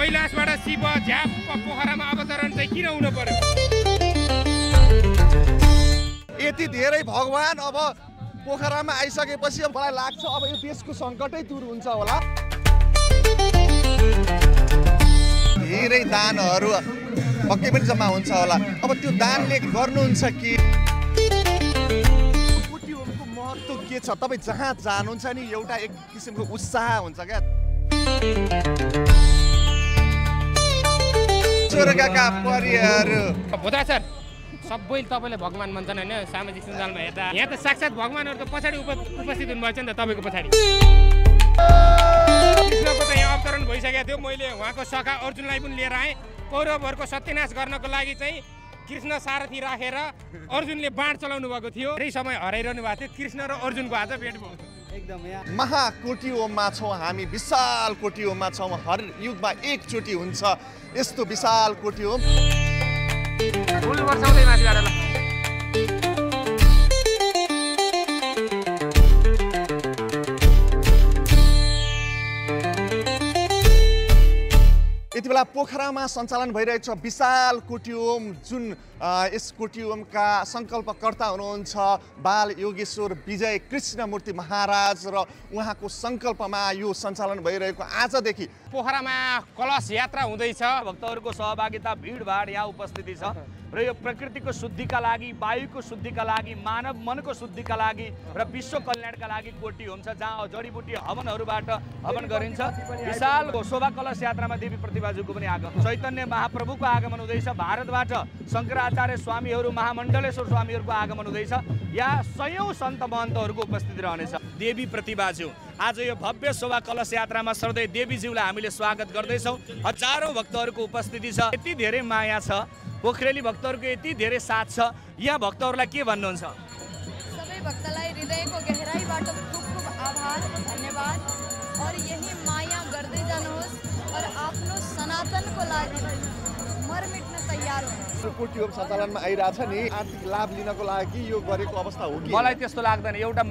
कैलाशबाट शिव झ्याप्प पोखरामा अवतरण चाहिँ किन हुनु पर्यो? यति धेरै भगवान अब पोखरामा आइसकेपछि मलाई लाग्छ अब यो देशको सङ्कटै दूर हुन्छ होला। धेरै दानहरू पक्कै पनि जम्मा हुन्छ होला। अब त्यो दानले गर्नुहुन्छ कि कुटीहोमको महत्त्व के छ? तपाईँ जहाँ जानुहुन्छ नि एउटा एक किसिमको उत्साह हुन्छ क्या। स्वर्गका परिहरू बुधा सर सबै तपाईँले भगवान भन्छन् होइन सामाजिक सञ्जालमा हेर्दा। यहाँ त साक्षात् भगवानहरू त पछाडि उपस्थित हुनुभएको छ नि त तपाईँको पछाडि। कृष्णको त यहाँ अवतरण भइसकेको थियो। मैले उहाँको सखा अर्जुनलाई पनि लिएर आएँ। कौरवहरूको सत्यानाश गर्नको लागि चाहिँ कृष्ण सारथी राखेर अर्जुनले बाण चलाउनु भएको थियो। धेरै समय हराइरहनु भएको थियो। कृष्ण र अर्जुनको आज भेट भयो। एकदम महाकोटीहोममा छौँ हामी, विशाल कोटीहोममा छौँ। हर युगमा एकचोटि हुन्छ यस्तो विशाल कोटीहोम। फुल वर्षाउँदै माथिबाट ल। यति बेला पोखरामा सञ्चालन भइरहेको छ विशाल कोटीहोम, जुन यस कोटीहोमका सङ्कल्पकर्ता हुनुहुन्छ बाल योगेश्वर विजय कृष्णमूर्ति महाराज र उहाँको सङ्कल्पमा यो सञ्चालन भइरहेको आजदेखि पोखरामा कलश यात्रा हुँदैछ। भक्तहरूको सहभागिता भिडभाड यहाँ उपस्थिति छ र यो प्रकृतिको शुद्धिका लागि, वायुको शुद्धिका लागि, मानव मनको शुद्धिका लागि र विश्व कल्याणका लागि कोटीहोम छ, जहाँ जडीबुटी हवनहरूबाट हवन गरिन्छ। विशाल शोभा कलश यात्रामा देवी प्रतिभाज्यूको पनि आगमन, चैतन्य महाप्रभुको आगमन हुँदैछ। भारतबाट शङ्कराचार्य स्वामीहरू, महामण्डलेश्वर स्वामीहरूको आगमन हुँदैछ। यहाँ सयौं सन्त महन्तहरूको उपस्थिति रहनेछ। देवी प्रतिभाज्यू आज यो भव्य शोभा कलश यात्रामा सर्दै देवीज्यूलाई हामीले स्वागत गर्दैछौँ। हजारौं भक्तहरूको उपस्थिति छ। यति धेरै माया छ, पोखरेली भक्तहरूको यति धेरै साथ छ। यहाँ भक्तहरूलाई के भन्नुहुन्छ? सबै भक्तलाई हृदयको गहराईबाट खूब खूब आभार, धन्यवाद। और यही माया गर्दै जानुहोस् और आफ्नो सनातनको लागि मर्मिट्न तयार हुनुहोस्। कोटीहोम सञ्चालनमा आइरहेछ नि, आर्थिक लाभ लिनको लागि यो गरेको अवस्था हो कि? मलाई त्यस्तो लाग्दैन। एउटा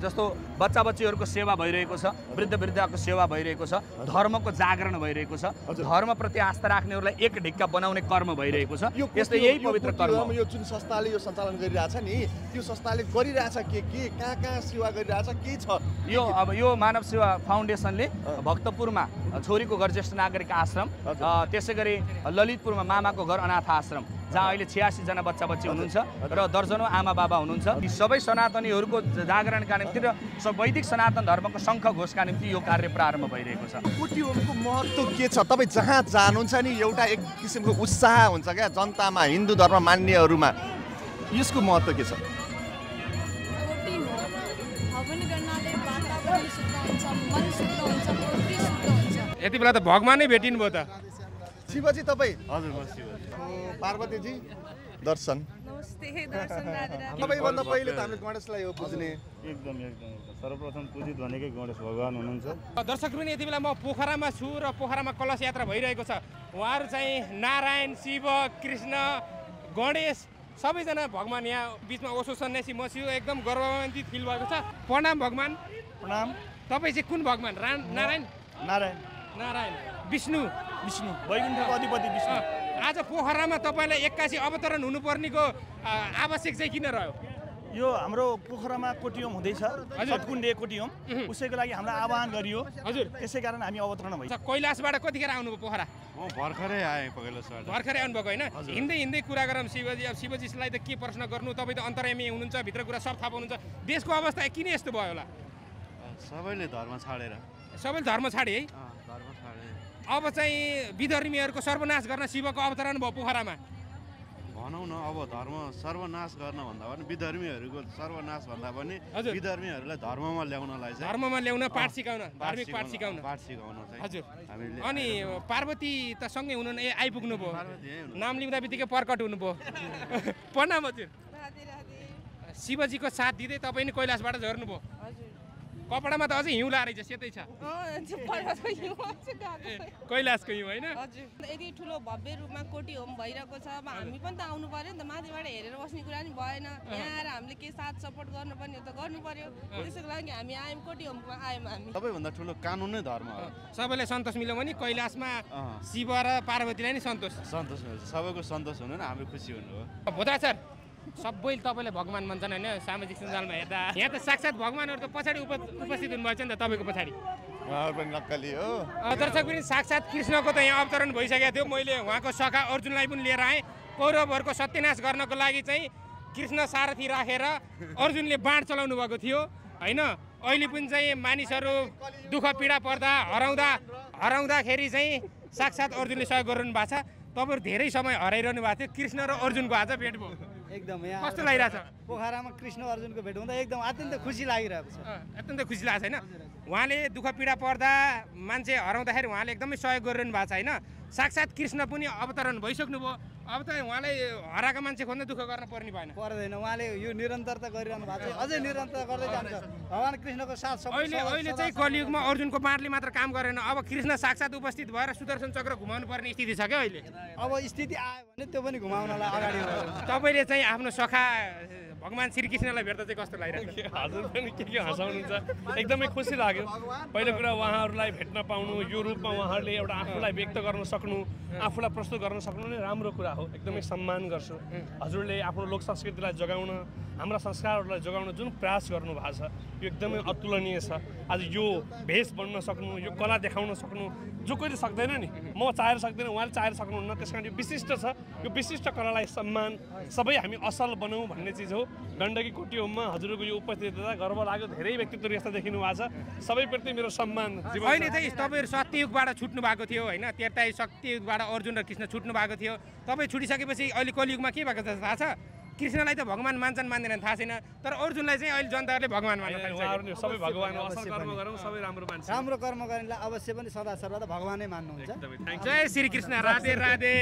जस्तो बच्चा बच्चीहरूको सेवा भइरहेको छ, वृद्ध वृद्धाको सेवा भइरहेको छ, धर्मको जागरण भइरहेको छ, धर्मप्रति आस्था राख्नेहरूलाई एक ढिक्का बनाउने कर्म भइरहेको छ। यस्तो यही पवित्र कर्म। यो जुन संस्थाले यो सञ्चालन गरिरहेछ नि, त्यो संस्थाले गरिरहेछ के कहाँ सेवा गरिरहेछ के छ? यो मानव सेवा फाउन्डेसनले भक्तपुरमा छोरीको घर ज्येष्ठ नागरिक आश्रम, त्यसै गरी ललितपुरमा मामाको घर अनाथ आश्रम, जहाँ अहिले 86 जना बच्चा बच्ची हुनुहुन्छ र दर्जनौं आमा बाबा हुनुहुन्छ। यी सबै सनातनीहरूको जागरणका निम्ति र वैदिक सनातन धर्मको शङ्ख घोषका निम्ति यो कार्य प्रारम्भ भइरहेको छ। कोटीहोमको महत्त्व के छ? तपाईँ जहाँ जानुहुन्छ नि एउटा एक किसिमको उत्साह हुन्छ क्या जनतामा, हिन्दू धर्म मान्नेहरूमा। यसको महत्त्व के छ? हवन गर्नाले वातावरण शुद्ध हुन्छ, मन शुद्ध हुन्छ, बुद्धि शुद्ध हुन्छ। यति बेला त भगवानै भेटिनु भयो त। शिवजी तपाईँ? हजुर म शिव। पार्वतीजी दर्शन। नमस्ते, दर्शन राधे राधे। सबैभन्दा पहिले त हामीले गणेशलाई हो पुज्ने। एकदम सर्वप्रथम पूजित भनेकै गणेश भगवान हुनुहुन्छ। दर्शक पनि यति बेला म पोखरामा छु र पोखरामा कलश यात्रा भइरहेको छ। उहाँहरू चाहिँ नारायण, शिव, कृष्ण, गणेश सबैजना भगवान यहाँ बिचमा ओसो सन्यासी म छु। एकदम गौरवान्वित फिल भएको छ। प्रणाम भगवान। प्रणाम। तपाईँ चाहिँ कुन भगवान? नारायण? नारायण। नारायण। विष्णु? विष्णु, वैकुण्ठको अधिपति विष्णु। आज पोखरामा तपाईँलाई 81 अवतरण हुनुपर्नेको आवश्यक चाहिँ किन रह्यो? यो हाम्रो पोखरामा कोटीहोम हुँदैछ, सतकुण्डे कोटीहोम, उसैको लागि हामीलाई आह्वान गरियो। हजुर, त्यसै कारण हामी अवतरण भइन्छ। कैलाशबाट कतिखेर आउनुभयो पोखरा? म भर्खरै आएँ कैलाशबाट। भर्खरै आउनुभएको होइन? हिँड्दै कुरा गरौँ शिवजी। अब शिवजीलाई त के प्रश्न गर्नु, तपाईँ त अन्तर्यामी हुनुहुन्छ, भित्र कुरा सब थाहा पाउनुहुन्छ। देशको अवस्था किन यस्तो भयो होला? सबैले धर्म छाडेर। सबैले धर्म छाडे है? धर्म छाडे। अब चाहिँ विधर्मीहरूको सर्वनाश गर्न शिवको अवतरण भयो पोखरामा। भनौँ न, अब धर्म सर्वनाश गर्न भन्दा पनि विधर्मीहरूको सर्वनाश भन्दा पनि विधर्मीहरूलाई धर्ममा ल्याउनलाई चाहिँ धर्ममा ल्याउन, पाठ सिकाउन, धार्मिक पाठ सिकाउन चाहिँ हजुर हामीले। अनि पार्वती त सँगै हुनु आइपुग्नु भयो, नाम लिँदा बित्तिकै प्रकट हुनुभयो। प्रणाम हजुर। शिवजीको साथ दिँदै तपाईँ नि कैलाशबाट झर्नुभयो। कपडामा त अझै हिउँ लाएर सेतै छ कैलाशको हिउँ होइन हजुर यति ठुलो भव्य रूपमा कोटी होम भइरहेको छ अब हामी पनि त आउनु पर्यो नि त माथिबाट हेरेर बस्ने कुरा नि भएन यहाँ आएर हामीले के साथ सपोर्ट गर्नुपर्ने त गर्नु पर्यो त्यसैको लागि हामी आयौँ कोटी होममा आयौँ हामी सबैभन्दा ठुलो कानुन नै धर्म हो सबैलाई सन्तोष मिल्यो भने कैलाशमा शिव र पार्वतीलाई नि सन्तोष मिल्छ सबैको सन्तोष हुनु न हाम्रो खुसी हुनु हो भोदा सर सबैले तपाईँलाई भगवान् भन्छन् होइन सामाजिक सञ्जालमा हेर्दा यहाँ त साक्षात् भगवान्हरू त पछाडि उपस्थित हुनुभएको छ नि त तपाईँको पछाडि पनि नक्कली हो दर्शक पनि साक्षात् कृष्णको त यहाँ अवतरण भइसकेको थियो मैले उहाँको सखा अर्जुनलाई पनि लिएर आएँ कौरवहरूको सत्यानाश गर्नको लागि चाहिँ कृष्ण सारथी राखेर अर्जुनले बाण चलाउनु भएको थियो होइन अहिले पनि चाहिँ मानिसहरू दुःख पीडा पर्दा हराउँदाखेरि चाहिँ साक्षात् अर्जुनले सहयोग गरिरहनु भएको छ तपाईँहरू धेरै समय हराइरहनु भएको थियो कृष्ण र अर्जुनको आज भेट भयो एकदम यहाँ कस्तो लागिरहेछ पोखरामा कृष्ण अर्जुनको भेट हुँदा एकदम अत्यन्तै खुसी लागिरहेको छ अत्यन्तै खुसी लाग्छ होइन उहाँले दुःख पीडा पर्दा मान्छे हराउँदाखेरि उहाँले एकदमै सहयोग गरिरहनु भएको छ होइन साक्षात् कृष्ण पनि अवतरण भइसक्नु भयो अब त उहाँलाई हराएको मान्छे खोज्न दुःख गर्न पर्दैन उहाँले यो निरन्तरता गरिरहनु भएको छ अझै निरन्तरता गर्दै जान्छ भगवान् कृष्णको साथ अहिले चाहिँ कलियुगमा अर्जुनको बाणले मात्र काम गरेन अब कृष्ण साक्षात् उपस्थित भएर सुदर्शन चक्र घुमाउनु पर्ने स्थिति छ क्या अहिले अब स्थिति आयो भने त्यो पनि घुमाउनलाई अगाडि तपाईँले चाहिँ आफ्नो सखा भगवान् श्रीकृष्णलाई भेट्दा चाहिँ कस्तो लागिरहेको छ हजुर पनि के हँसाउनुहुन्छ एकदमै खुसी लाग्यो पहिलो कुरा उहाँहरूलाई भेट्न पाउनु यो रूपमा उहाँहरूले एउटा आफूलाई व्यक्त गर्न सक्नु आफूलाई प्रस्तुत गर्न सक्नु नै राम्रो कुरा हो एकदमै सम्मान गर्छु हजुरले आफ्नो लोक संस्कृतिलाई जोगाउन हाम्रा संस्कारहरूलाई जोगाउन जुन प्रयास गर्नु भएको छ यो एकदमै अतुलनीय छ आज यो भेष बन्न सक्नु यो कला देखाउन सक्नु जो कोहीले सक्दैन नि म चाहेर सक्दैन उहाँले चाहेर सक्नुहुन्न त्यस कारण यो विशिष्ट छ यो विशिष्ट कलालाई सम्मान सबै हामी असल बनाऊ भन्ने चिज हो गण्डकी कोटी होममा हजुरको यो उपस्थितता गर्व लाग्यो धेरै व्यक्तित्वहरू यस्ता देखिनु भएको छ सबैप्रति मेरो सम्मान अहिले चाहिँ तपाईँहरू सत्ययुगबाट छुट्नु भएको थियो होइन त्रेता सत्ययुगबाट अर्जुन र कृष्ण छुट्नु भएको थियो तपाईँ छुटिसकेपछि अहिले कलियुगमा के भएको छ थाहा छ कृष्णलाई त भगवान् मान्छन् मान्दैनन् थाहा छैन तर अर्जुनलाई चाहिँ अहिले जनताहरूले भगवान् मान्न थाल्छ सबै भगवान् असल कर्म गरौँ सबै राम्रो मान्छे राम्रो कर्म गर्नेलाई अवश्य पनि सदा सर्वदा भगवानै मान्नुहुन्छ जय श्री कृष्ण राधे राधे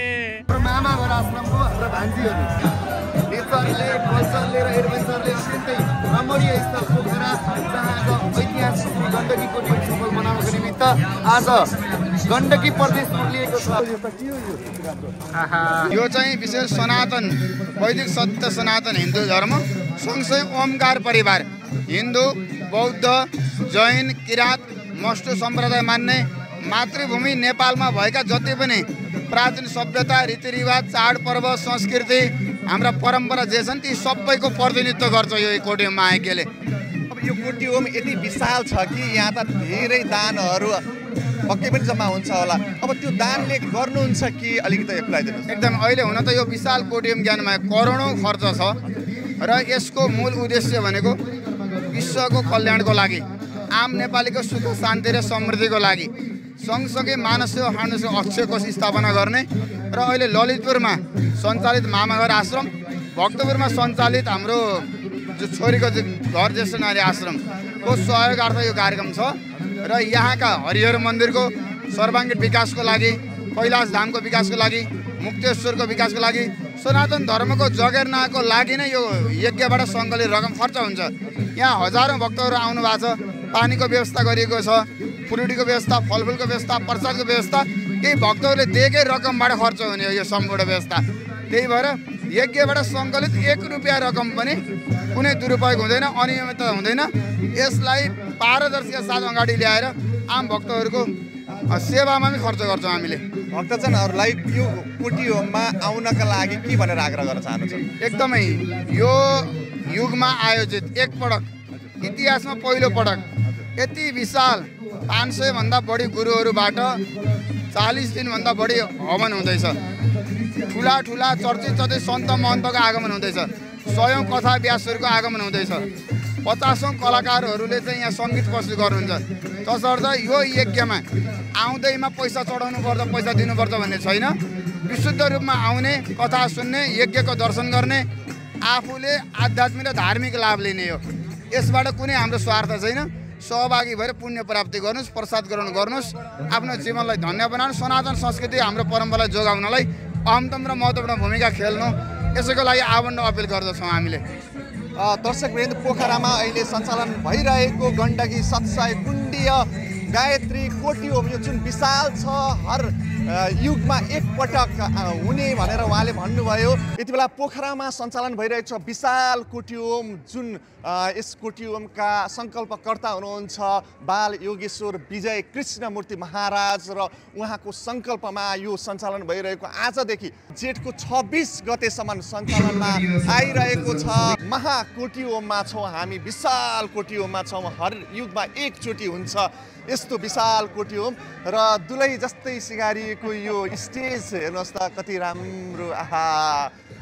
मामा घर आश्रमको हाम्रो भान्जीहरू नेचरले कल्चरले र एडभेन्चरले अत्यन्तै रमणीय स्थल पोखरा जहाँ आज ऐतिहासिक गण्डकी कोटी फुटबल मनाउनको निमित्त आज गण्डकी प्रदेश लिएको छ यो चाहिँ विशेष सनातन वैदिक सत्य सनातन हिन्दू धर्म सँगसँगै ओमकार परिवार हिन्दू बौद्ध जैन किराँत मस्टो सम्प्रदाय मान्ने मातृभूमि नेपालमा भएका जति पनि प्राचीन सभ्यता रीतिरिवाज चाडपर्व संस्कृति हाम्रा परम्परा जे छन् ती सबैको प्रतिनिधित्व गर्छ यो कोटी होममा आएकोले अब यो कोटी होम यति विशाल छ कि यहाँ त धेरै दानहरू पक्कै पनि जम्मा हुन्छ होला अब त्यो दानले गर्नुहुन्छ कि अलिकति खुलाइदिनुहोस् एकदम अहिले हुन त यो विशाल कोटी होम ज्ञानमा करोडौँ खर्च छ र यसको मूल उद्देश्य भनेको विश्वको कल्याणको लागि आम नेपालीको सुख शान्ति र समृद्धिको लागि सँगसँगै मानव सेवा फाउन्डेसन अक्षय कोष स्थापना गर्ने र अहिले ललितपुरमा सञ्चालित मामाघर आश्रम भक्तपुरमा सञ्चालित हाम्रो जो छोरीको घर ज्येष्ठ नारी आश्रमको सहयोगार्थ यो कार्यक्रम छ र यहाँका हरिहर मन्दिरको सर्वाङ्गीण विकासको लागि कैलाश धामको विकासको लागि मुक्तेश्वरको विकासको लागि सनातन धर्मको जगेर्नाको लागि नै यो यज्ञबाट सङ्कलित रकम खर्च हुन्छ यहाँ हजारौँ भक्तहरू आउनु भएको छ पानीको व्यवस्था गरिएको छ फ्रुटीको व्यवस्था फलफुलको व्यवस्था प्रसादको व्यवस्था केही भक्तहरूले दिएकै रकमबाट खर्च हुने हो यो सम्पूर्ण व्यवस्था त्यही भएर यज्ञबाट सङ्कलित 1 रुपियाँ रकम पनि कुनै दुरुपयोग हुँदैन अनियमितता हुँदैन यसलाई पारदर्शिता साथ अगाडि ल्याएर आम भक्तहरूको सेवामा पनि खर्च गर्छौँ हामीले भक्तजनहरूलाई यो कोटी होममा आउनका लागि के भनेर आग्रह गर्न चाहनुहुन्छ एकदमै यो युगमा आयोजित एकपटक इतिहासमा पहिलो पटक यति विशाल 500 भन्दा बढी गुरुहरूबाट 40 दिनभन्दा बढी हवन हुँदैछ ठुला ठुला चर्चित सन्त महन्तको आगमन हुँदैछ 100औं कथा व्यासहरूको आगमन हुँदैछ 50औं कलाकारहरूले चाहिँ यहाँ सङ्गीत प्रस्तुत गर्नुहुन्छ तसर्थ यो यज्ञमा आउँदैमा पैसा चढाउनु पर्छ पैसा दिनुपर्छ भन्ने छैन विशुद्ध रूपमा आउने कथा सुन्ने यज्ञको दर्शन गर्ने आफूले आध्यात्मिक र धार्मिक लाभ लिने हो यसबाट कुनै हाम्रो स्वार्थ छैन सहभागी भएर पुण्य प्राप्ति गर्नुहोस् प्रसाद ग्रहण गर्नुहोस् आफ्नो जीवनलाई धन्य बनाउनु सनातन संस्कृति हाम्रो परम्परालाई जोगाउनलाई अहमतम र महत्त्वपूर्ण भूमिका खेल्नु यसैको लागि आह्वान अपिल गर्दछौँ हामीले दर्शकवृन्द पोखरामा अहिले सञ्चालन भइरहेको गण्डकी 700 कुण्डीय गायत्री कोटी होम यो जुन विशाल छ हर युगमा एकपटक हुने भनेर उहाँले भन्नुभयो। यति बेला पोखरामा सञ्चालन भइरहेको छ विशाल कोटी होम जुन यस कोटी होमका सङ्कल्पकर्ता हुनुहुन्छ बाल योगेश्वर विजय कृष्णमूर्ति महाराज र उहाँको सङ्कल्पमा यो सञ्चालन भइरहेको आजदेखि जेठको 26 गतेसम्म सञ्चालनमा आइरहेको छ। महाकोटी होममा छौँ हामी, विशाल कोटी होममा छौँ, हर युगमा एकचोटि हुन्छ यस्तो विशाल कोटी होम र दुलै जस्तै सिगारिएको यो स्टेज हेर्नुहोस् त कति राम्रो। आहा